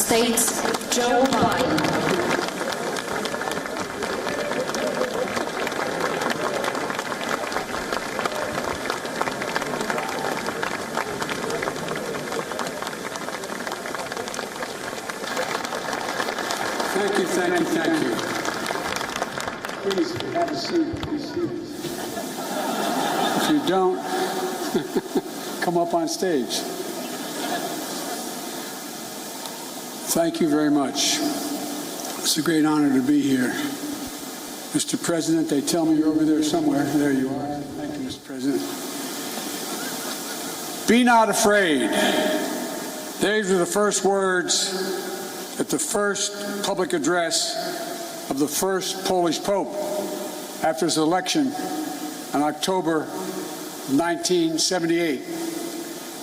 States Joe Biden. Thank you. Please have a seat. If you don't, come up on stage. Thank you very much. It's a great honor to be here. Mr. President, they tell me you're over there somewhere. There you are. Thank you, Mr. President. Be not afraid. These were the first words at the first public address of the first Polish Pope after his election in October 1978.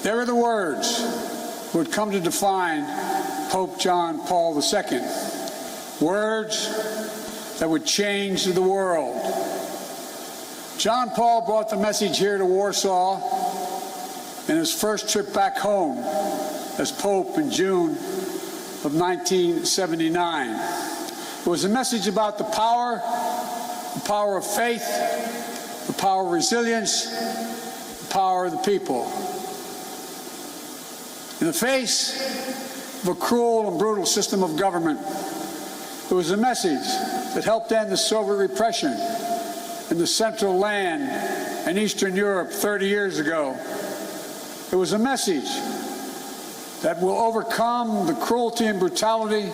They were the words who would come to define Pope John Paul II. Words that would change the world. John Paul brought the message here to Warsaw in his first trip back home as Pope in June of 1979. It was a message about the power of faith, the power of resilience, the power of the people. In the face of a cruel and brutal system of government, it was a message that helped end the Soviet repression in the Central Land and Eastern Europe 30 years ago. It was a message that will overcome the cruelty and brutality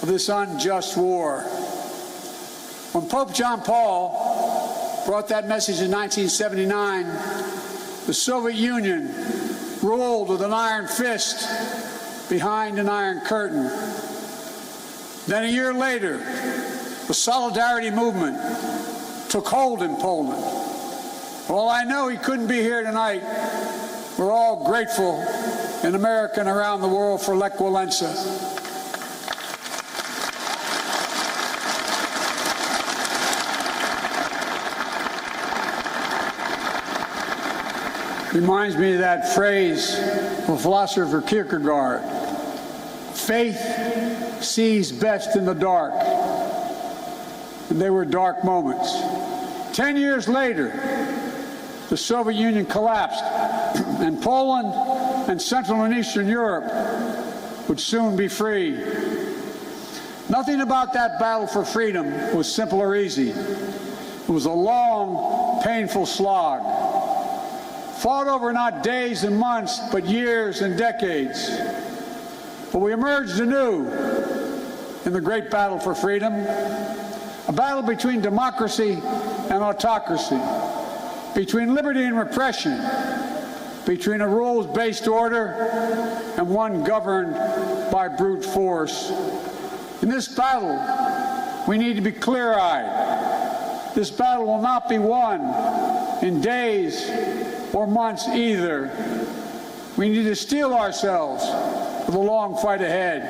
of this unjust war. When Pope John Paul brought that message in 1979, the Soviet Union ruled with an iron fist behind an iron curtain. Then a year later, the Solidarity movement took hold in Poland. While I know he couldn't be here tonight, we're all grateful in America and around the world for Lech Walesa. Reminds me of that phrase of philosopher Kierkegaard: faith sees best in the dark. And they were dark moments. 10 years later, the Soviet Union collapsed, and Poland and Central and Eastern Europe would soon be free. Nothing about that battle for freedom was simple or easy. It was a long, painful slog, fought over not days and months, but years and decades. But we emerged anew in the great battle for freedom, a battle between democracy and autocracy, between liberty and repression, between a rules-based order and one governed by brute force. In this battle, we need to be clear-eyed. This battle will not be won in days or months either. We need to steel ourselves for the long fight ahead.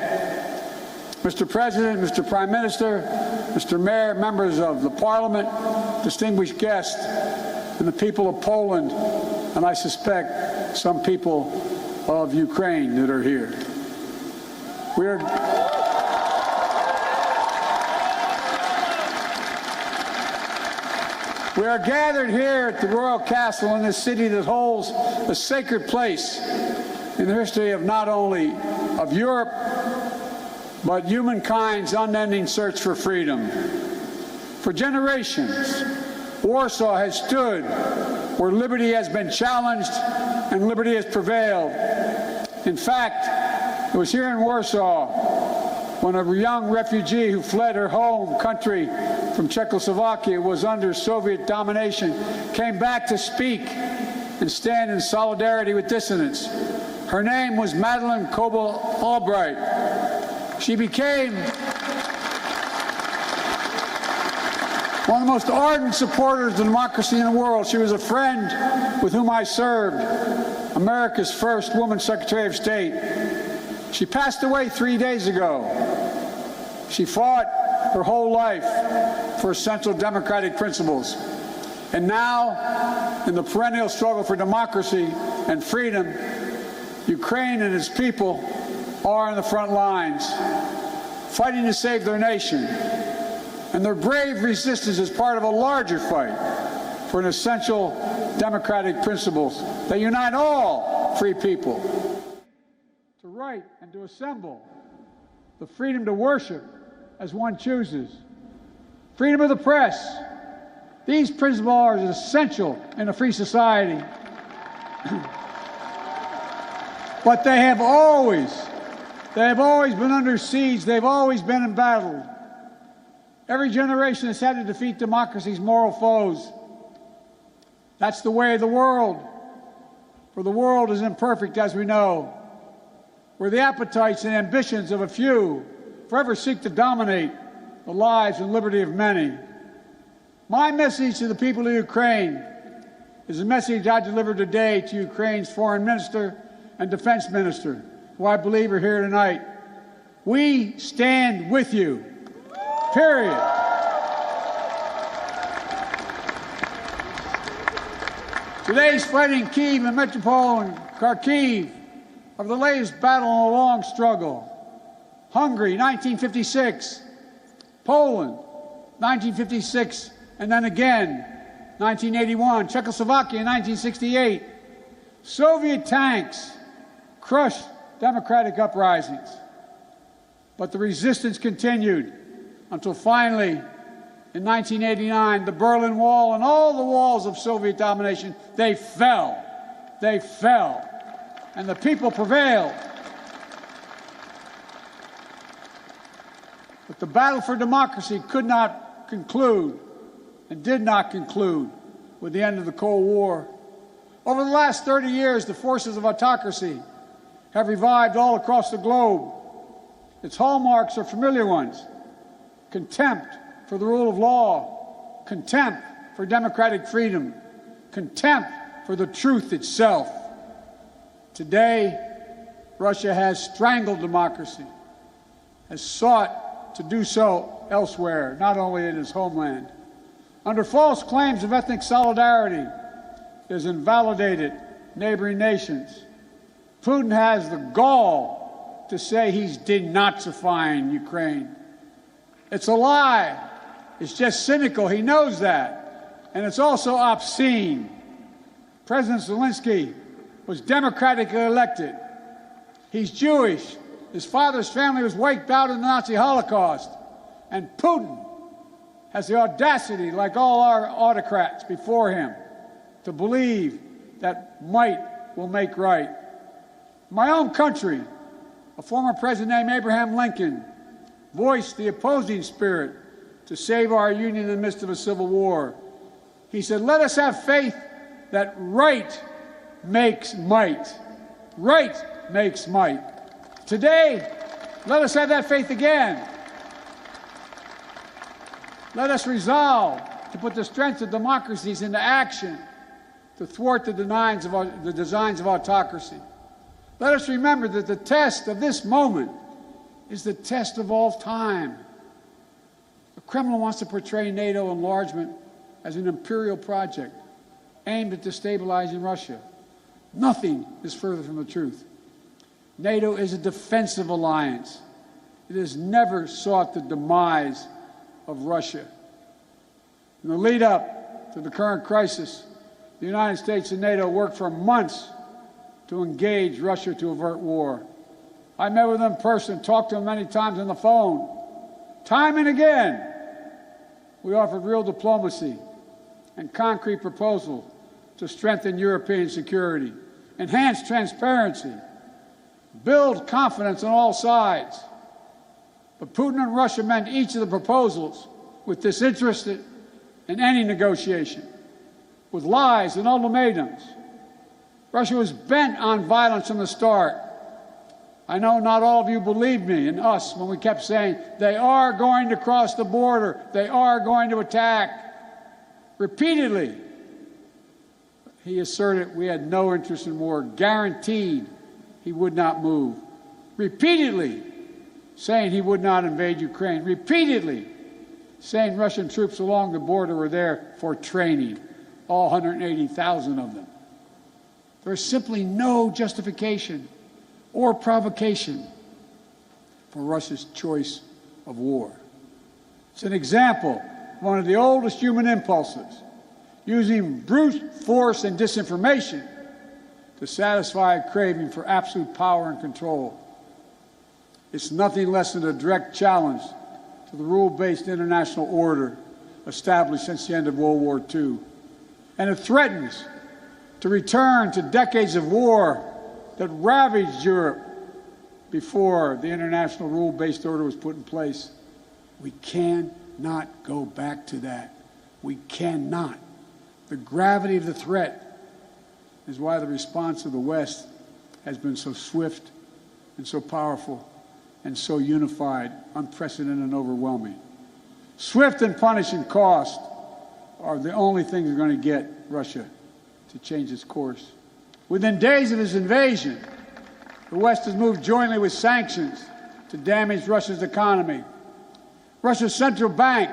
Mr. President, Mr. Prime Minister, Mr. Mayor, members of the Parliament, distinguished guests, and the people of Poland, and I suspect some people of Ukraine that are here. We are gathered here at the Royal Castle in this city that holds a sacred place in the history of not only of Europe, but humankind's unending search for freedom. For generations, Warsaw has stood where liberty has been challenged and liberty has prevailed. In fact, it was here in Warsaw when a young refugee who fled her home country from Czechoslovakia, was under Soviet domination, came back to speak and stand in solidarity with dissidents. Her name was Madeleine Albright. She became one of the most ardent supporters of democracy in the world. She was a friend with whom I served, America's first woman Secretary of State. She passed away 3 days ago. She fought her whole life for essential democratic principles. And now, in the perennial struggle for democracy and freedom, Ukraine and its people are in the front lines, fighting to save their nation. And their brave resistance is part of a larger fight for an essential democratic principles that unite all free people. To write and to assemble, the freedom to worship as one chooses, freedom of the press. These principles are essential in a free society. But they have always been under siege. They've always been embattled. Every generation has had to defeat democracy's moral foes. That's the way of the world. For the world is imperfect, as we know, where the appetites and ambitions of a few forever seek to dominate the lives and liberty of many. My message to the people of Ukraine is a message I delivered today to Ukraine's foreign minister and defense minister, who I believe are here tonight. We stand with you, period. Today's fighting in Kyiv and Metropole and Kharkiv are the latest battle in a long struggle. Hungary, 1956. Poland, 1956, and then again, 1981. Czechoslovakia, 1968. Soviet tanks crushed democratic uprisings. But the resistance continued until finally, in 1989, the Berlin Wall and all the walls of Soviet domination, they fell. They fell. And the people prevailed. But the battle for democracy could not conclude and did not conclude with the end of the Cold War. Over the last 30 years, the forces of autocracy have revived all across the globe. Its hallmarks are familiar ones: contempt for the rule of law, contempt for democratic freedom, contempt for the truth itself. Today, Russia has strangled democracy, has sought to do so elsewhere, not only in its homeland. Under false claims of ethnic solidarity, it has invalidated neighboring nations. Putin has the gall to say he's denazifying Ukraine. It's a lie. It's just cynical. He knows that. And it's also obscene. President Zelensky was democratically elected. He's Jewish. His father's family was wiped out in the Nazi Holocaust. And Putin has the audacity, like all our autocrats before him, to believe that might will make right. My own country, a former president named Abraham Lincoln, voiced the opposing spirit to save our union in the midst of a civil war. He said, "Let us have faith that right makes might. Right makes might." Today, let us have that faith again. Let us resolve to put the strength of democracies into action to thwart the designs of autocracy. Let us remember that the test of this moment is the test of all time. The Kremlin wants to portray NATO enlargement as an imperial project aimed at destabilizing Russia. Nothing is further from the truth. NATO is a defensive alliance. It has never sought the demise of Russia. In the lead up to the current crisis, the United States and NATO worked for months to engage Russia to avert war. I met with them in person, talked to them many times on the phone. Time and again, we offered real diplomacy and concrete proposals to strengthen European security, enhance transparency, build confidence on all sides. But Putin and Russia met each of the proposals with disinterest in any negotiation, with lies and ultimatums. Russia was bent on violence from the start. I know not all of you believed me and us when we kept saying, they are going to cross the border, they are going to attack. Repeatedly, he asserted we had no interest in war, guaranteed he would not move. Repeatedly saying he would not invade Ukraine. Repeatedly saying Russian troops along the border were there for training, all 180,000 of them. There is simply no justification or provocation for Russia's choice of war. It's an example of one of the oldest human impulses, using brute force and disinformation to satisfy a craving for absolute power and control. It's nothing less than a direct challenge to the rule-based international order established since the end of World War II. And it threatens to return to decades of war that ravaged Europe before the international rule-based order was put in place. We cannot go back to that. We cannot. The gravity of the threat is why the response of the West has been so swift and so powerful and so unified, unprecedented and overwhelming. Swift and punishing cost are the only things that are going to get Russia to change its course. Within days of his invasion, the West has moved jointly with sanctions to damage Russia's economy. Russia's central bank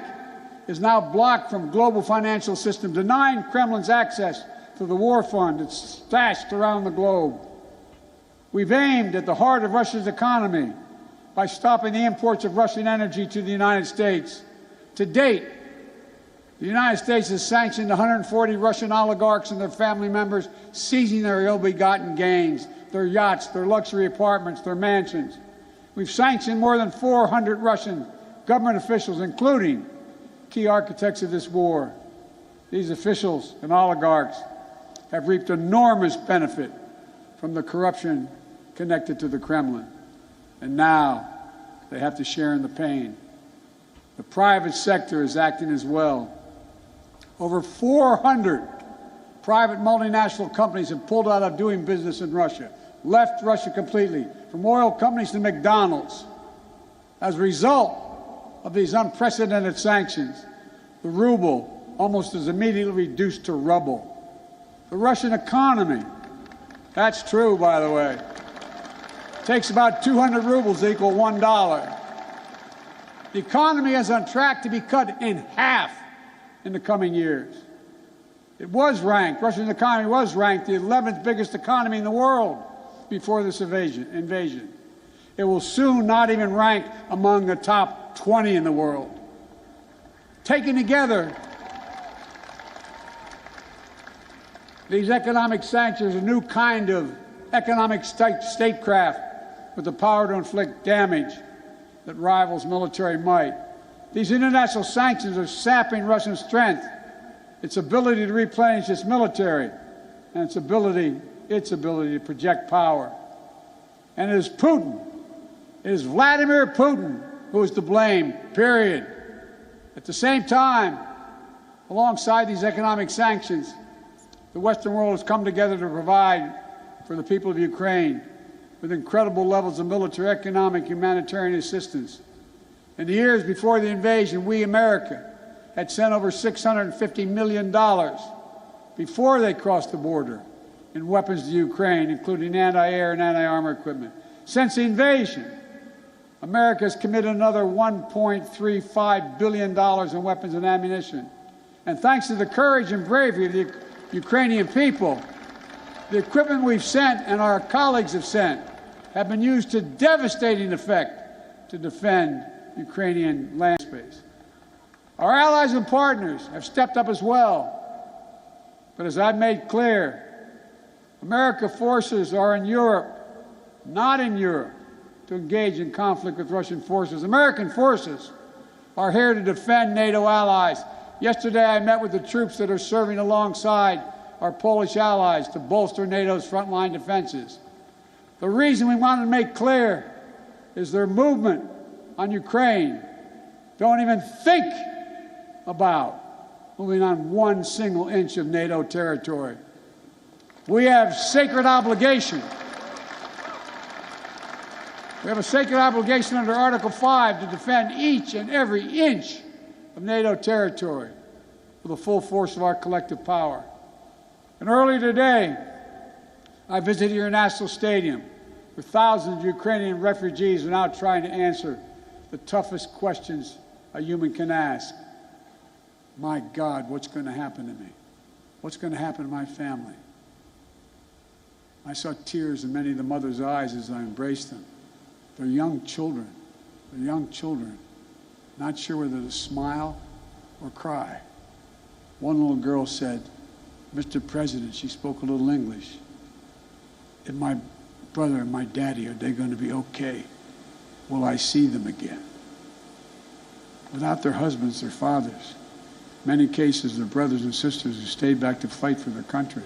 is now blocked from the global financial system, denying Kremlin's access to the war fund that's stashed around the globe. We've aimed at the heart of Russia's economy by stopping the imports of Russian energy to the United States. To date, the United States has sanctioned 140 Russian oligarchs and their family members, seizing their ill-begotten gains, their yachts, their luxury apartments, their mansions. We've sanctioned more than 400 Russian government officials, including key architects of this war. These officials and oligarchs have reaped enormous benefit from the corruption connected to the Kremlin. And now they have to share in the pain. The private sector is acting as well. Over 400 private multinational companies have pulled out of doing business in Russia, left Russia completely, from oil companies to McDonald's. As a result of these unprecedented sanctions, the ruble almost is immediately reduced to rubble. The Russian economy, that's true, by the way, takes about 200 rubles to equal $1. The economy is on track to be cut in half in the coming years. It was ranked, Russia's economy was ranked the 11th biggest economy in the world before this invasion. It will soon not even rank among the top 20 in the world. Taken together, these economic sanctions are a new kind of economic statecraft with the power to inflict damage that rivals military might. These international sanctions are sapping Russian strength, its ability to replenish its military, and its ability to project power. And it is Putin, it is Vladimir Putin who is to blame, period. At the same time, alongside these economic sanctions, the Western world has come together to provide for the people of Ukraine with incredible levels of military, economic, humanitarian assistance. In the years before the invasion, we, America, had sent over $650 million before they crossed the border in weapons to Ukraine, including anti-air and anti-armor equipment. Since the invasion, America has committed another $1.35 billion in weapons and ammunition. And thanks to the courage and bravery of the Ukrainian people, the equipment we've sent and our colleagues have sent have been used to devastating effect to defend Ukrainian land space. Our allies and partners have stepped up as well. But as I've made clear, American forces are in Europe, not in Europe, to engage in conflict with Russian forces. American forces are here to defend NATO allies. Yesterday I met with the troops that are serving alongside our Polish allies to bolster NATO's frontline defenses. The reason we want to make clear is their movement on Ukraine don't even think about moving on one single inch of NATO territory. We have sacred obligation. We have a sacred obligation under Article 5 to defend each and every inch of NATO territory with the full force of our collective power. And earlier today, I visited your national stadium, where thousands of Ukrainian refugees are now trying to answer the toughest questions a human can ask. My God, what's going to happen to me? What's going to happen to my family? I saw tears in many of the mothers' eyes as I embraced them. They're young children. They're young children, not sure whether to smile or cry. One little girl said, "Mr. President," she spoke a little English, "if my brother and my daddy, are they going to be okay? Will I see them again?" Without their husbands, their fathers, in many cases their brothers and sisters who stayed back to fight for their country.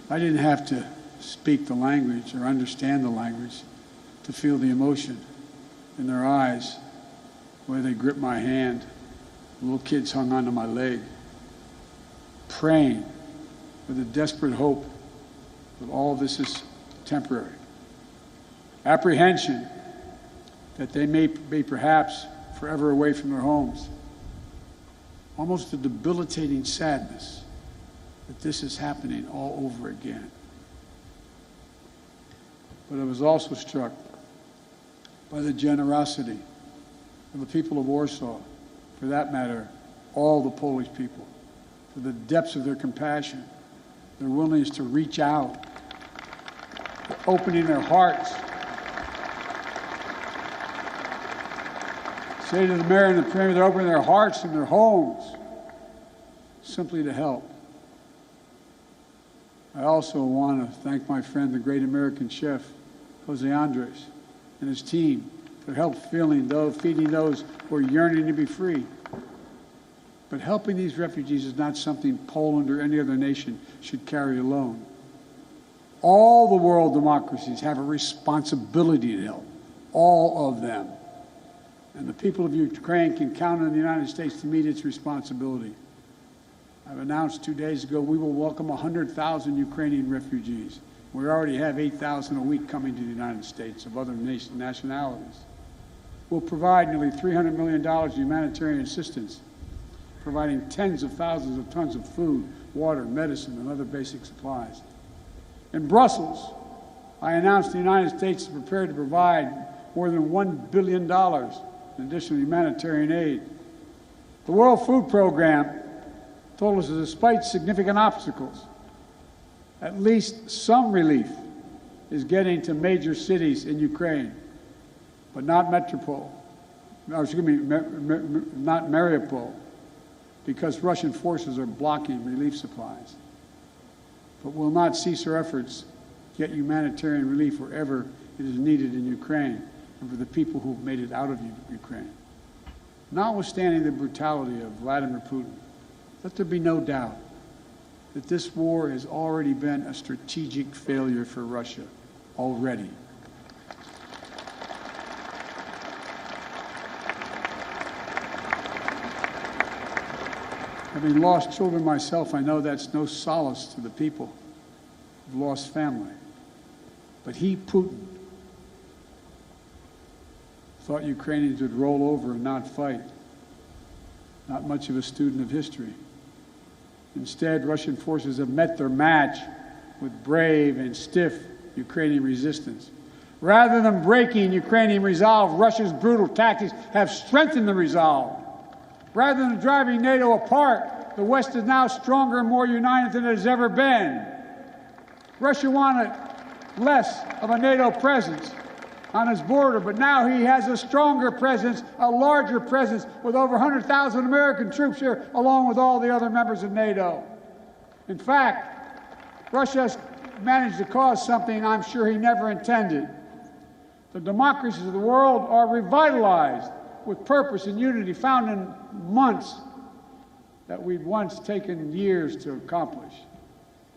I didn't have to speak the language or understand the language to feel the emotion in their eyes, where they gripped my hand. Little kids hung onto my leg, praying with a desperate hope that all this is temporary. Apprehension that they may be perhaps forever away from their homes. Almost a debilitating sadness that this is happening all over again. But I was also struck by the generosity of the people of Warsaw, for that matter, all the Polish people, for the depths of their compassion, their willingness to reach out, opening their hearts. Say to the mayor and the premier, they're opening their hearts and their homes simply to help. I also want to thank my friend, the great American chef, Jose Andres, and his team for help feeding those who are yearning to be free. But helping these refugees is not something Poland or any other nation should carry alone. All the world democracies have a responsibility to help, all of them. And the people of Ukraine can count on the United States to meet its responsibility. I've announced 2 days ago we will welcome 100,000 Ukrainian refugees. We already have 8,000 a week coming to the United States of other nationalities. We'll provide nearly $300 million in humanitarian assistance, providing tens of thousands of tons of food, water, medicine, and other basic supplies. In Brussels, I announced the United States is prepared to provide more than $1 billion in additional humanitarian aid. The World Food Program told us that despite significant obstacles, at least some relief is getting to major cities in Ukraine, but not Mariupol, because Russian forces are blocking relief supplies. But we'll not cease our efforts to get humanitarian relief wherever it is needed in Ukraine and for the people who've made it out of Ukraine. Notwithstanding the brutality of Vladimir Putin, let there be no doubt that this war has already been a strategic failure for Russia already. Having lost children myself, I know that's no solace to the people who've lost family. But he, Putin, thought Ukrainians would roll over and not fight. Not much of a student of history. Instead, Russian forces have met their match with brave and stiff Ukrainian resistance. Rather than breaking Ukrainian resolve, Russia's brutal tactics have strengthened the resolve. Rather than driving NATO apart, the West is now stronger and more united than it has ever been. Russia wanted less of a NATO presence on his border, but now he has a stronger presence, a larger presence, with over 100,000 American troops here, along with all the other members of NATO. In fact, Russia has managed to cause something I'm sure he never intended. The democracies of the world are revitalized with purpose and unity found in months that we've once taken years to accomplish.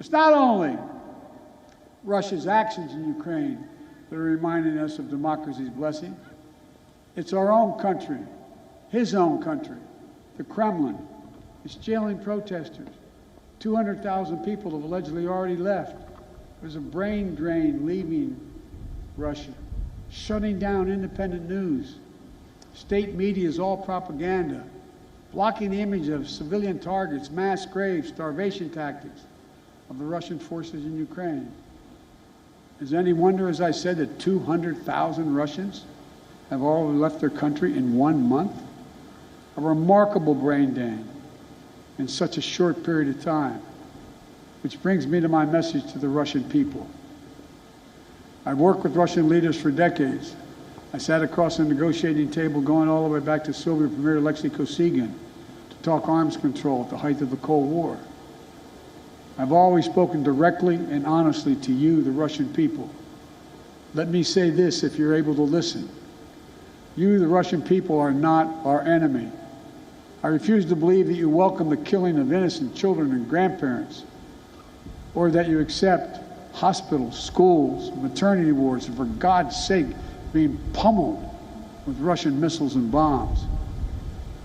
It's not only Russia's actions in Ukraine that are reminding us of democracy's blessing. It's our own country, his own country, the Kremlin. It's jailing protesters. 200,000 people have allegedly already left. There's a brain drain leaving Russia, shutting down independent news. State media is all propaganda, blocking the image of civilian targets, mass graves, starvation tactics of the Russian forces in Ukraine. Is any wonder, as I said, that 200,000 Russians have already left their country in 1 month? A remarkable brain drain in such a short period of time. Which brings me to my message to the Russian people. I've worked with Russian leaders for decades, I sat across the negotiating table going all the way back to Soviet Premier Alexei Kosygin to talk arms control at the height of the Cold War. I've always spoken directly and honestly to you, the Russian people. Let me say this if you're able to listen. You, the Russian people, are not our enemy. I refuse to believe that you welcome the killing of innocent children and grandparents, or that you accept hospitals, schools, maternity wards, and for God's sake, being pummeled with Russian missiles and bombs,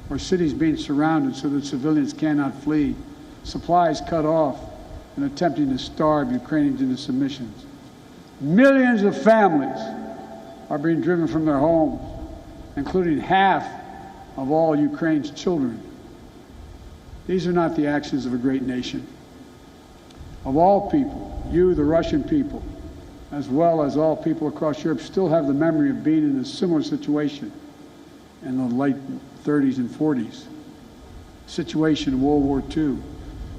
or cities being surrounded so that civilians cannot flee, supplies cut off, and attempting to starve Ukrainians into submission. Millions of families are being driven from their homes, including half of all Ukraine's children. These are not the actions of a great nation. Of all people, you, the Russian people, as well as all people across Europe, still have the memory of being in a similar situation in the late 30s and 40s. Situation in World War II,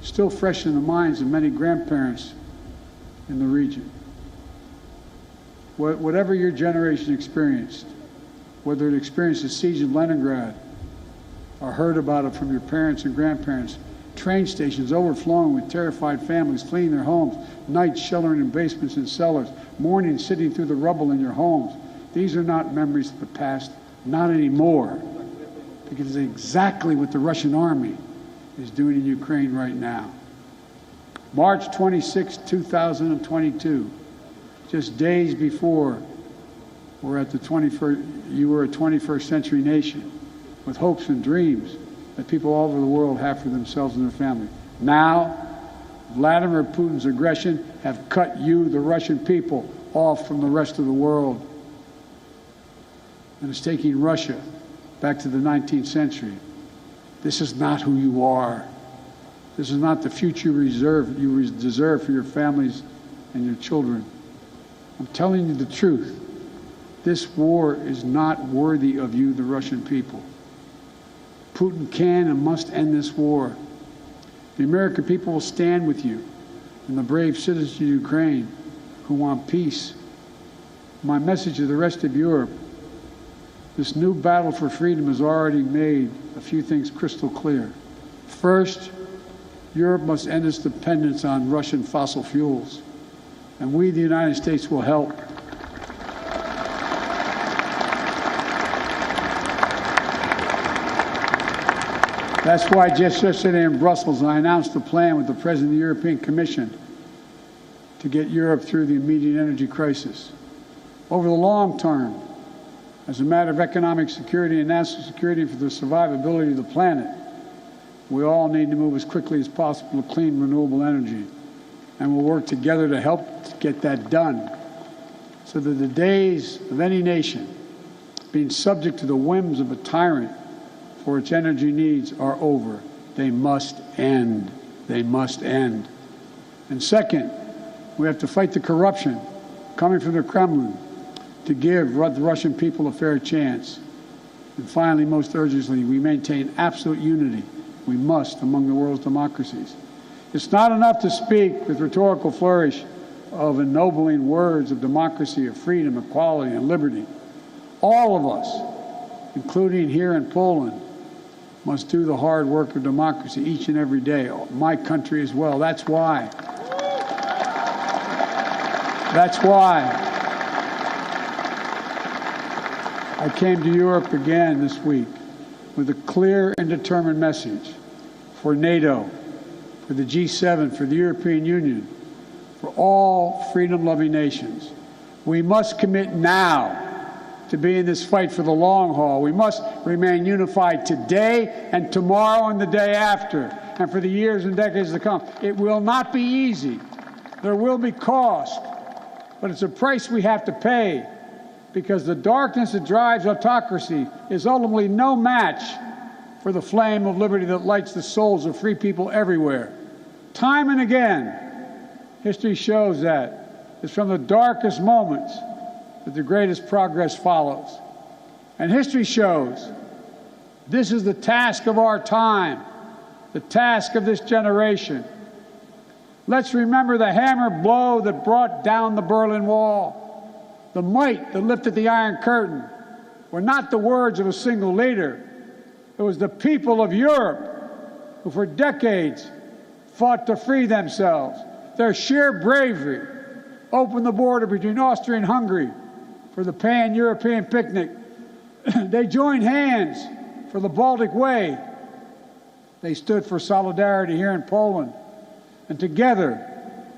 still fresh in the minds of many grandparents in the region. Whatever your generation experienced, whether it experienced the siege of Leningrad or heard about it from your parents and grandparents, train stations overflowing with terrified families fleeing their homes, nights sheltering in basements and cellars, morning sitting through the rubble in your homes. These are not memories of the past, not anymore, because it's exactly what the Russian army is doing in Ukraine right now. March 26, 2022, just days before you were a 21st century nation with hopes and dreams that people all over the world have for themselves and their family. Now, Vladimir Putin's aggression have cut you, the Russian people, off from the rest of the world. And it's taking Russia back to the 19th century. This is not who you are. This is not the future you deserve for your families and your children. I'm telling you the truth. This war is not worthy of you, the Russian people. Putin can and must end this war. The American people will stand with you and the brave citizens of Ukraine who want peace. My message to the rest of Europe, this new battle for freedom has already made a few things crystal clear. First, Europe must end its dependence on Russian fossil fuels, and we, the United States, will help. That's why just yesterday in Brussels, I announced a plan with the President of the European Commission to get Europe through the immediate energy crisis. Over the long term, as a matter of economic security and national security for the survivability of the planet, we all need to move as quickly as possible to clean, renewable energy. And we'll work together to help to get that done so that the days of any nation being subject to the whims of a tyrant for its energy needs are over. They must end. They must end. And second, we have to fight the corruption coming from the Kremlin to give the Russian people a fair chance. And finally, most urgently, we maintain absolute unity. We must among the world's democracies. It's not enough to speak with rhetorical flourish of ennobling words of democracy, of freedom, equality, and liberty. All of us, including here in Poland, must do the hard work of democracy each and every day. My country as well. That's why I came to Europe again this week with a clear and determined message for NATO, for the G7, for the European Union, for all freedom-loving nations. We must commit now to be in this fight for the long haul. We must remain unified today and tomorrow and the day after, and for the years and decades to come. It will not be easy. There will be cost, but it's a price we have to pay, because the darkness that drives autocracy is ultimately no match for the flame of liberty that lights the souls of free people everywhere. Time and again, history shows that it's from the darkest moments that the greatest progress follows. And history shows this is the task of our time, the task of this generation. Let's remember the hammer blow that brought down the Berlin Wall, the might that lifted the Iron Curtain, were not the words of a single leader. It was the people of Europe who for decades fought to free themselves. Their sheer bravery opened the border between Austria and Hungary for the pan-European picnic. They joined hands for the Baltic Way. They stood for solidarity here in Poland. And together,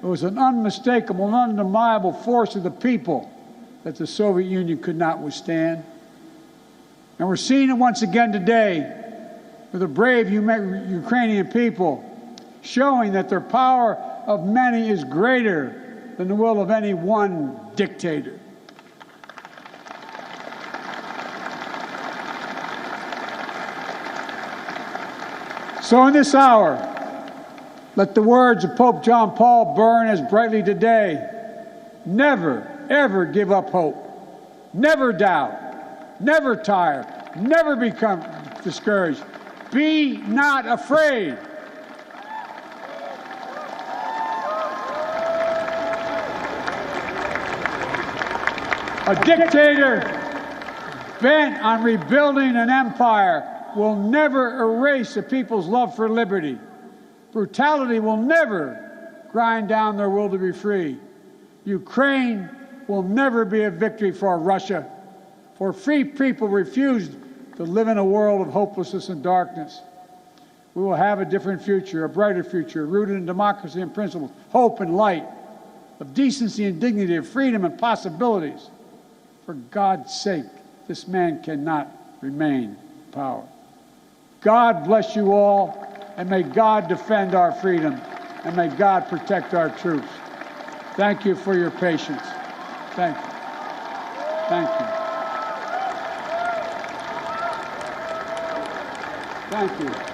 it was an unmistakable and undeniable force of the people that the Soviet Union could not withstand. And we're seeing it once again today with the brave Ukrainian people showing that their power of many is greater than the will of any one dictator. So in this hour, let the words of Pope John Paul burn as brightly today. Never, ever give up hope. Never doubt. Never tire. Never become discouraged. Be not afraid. A dictator bent on rebuilding an empire will never erase a people's love for liberty. Brutality will never grind down their will to be free. Ukraine will never be a victory for Russia, for free people refused to live in a world of hopelessness and darkness. We will have a different future, a brighter future, rooted in democracy and principles, hope and light, of decency and dignity, of freedom and possibilities. For God's sake, this man cannot remain in power. God bless you all, and may God defend our freedom, and may God protect our troops. Thank you for your patience. Thank you. Thank you. Thank you.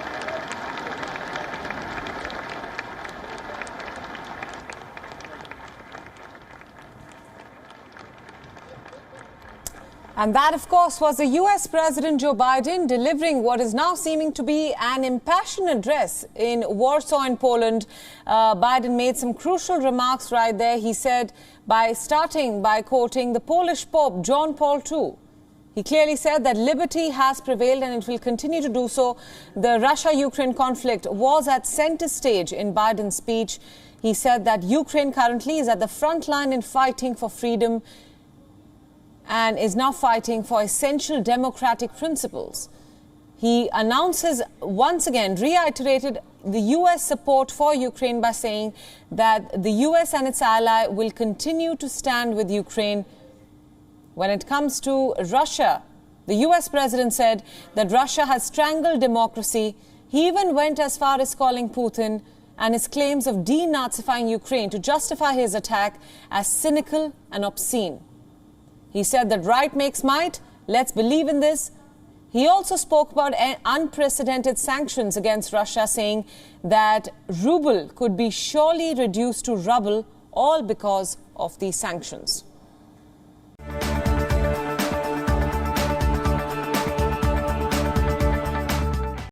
And that, of course, was the US President Joe Biden delivering what is now seeming to be an impassioned address in Warsaw in Poland. Biden made some crucial remarks right there. He said, starting by quoting the Polish Pope John Paul II. He clearly said that liberty has prevailed and it will continue to do so. The Russia-Ukraine conflict was at center stage in Biden's speech. He said that Ukraine currently is at the front line in fighting for freedom and is now fighting for essential democratic principles. He announces, once again, reiterated the US support for Ukraine by saying that the US and its ally will continue to stand with Ukraine. When it comes to Russia, the US president said that Russia has strangled democracy. He even went as far as calling Putin and his claims of denazifying Ukraine to justify his attack as cynical and obscene. He said that right makes might. Let's believe in this. He also spoke about unprecedented sanctions against Russia, saying that ruble could be surely reduced to rubble, all because of these sanctions.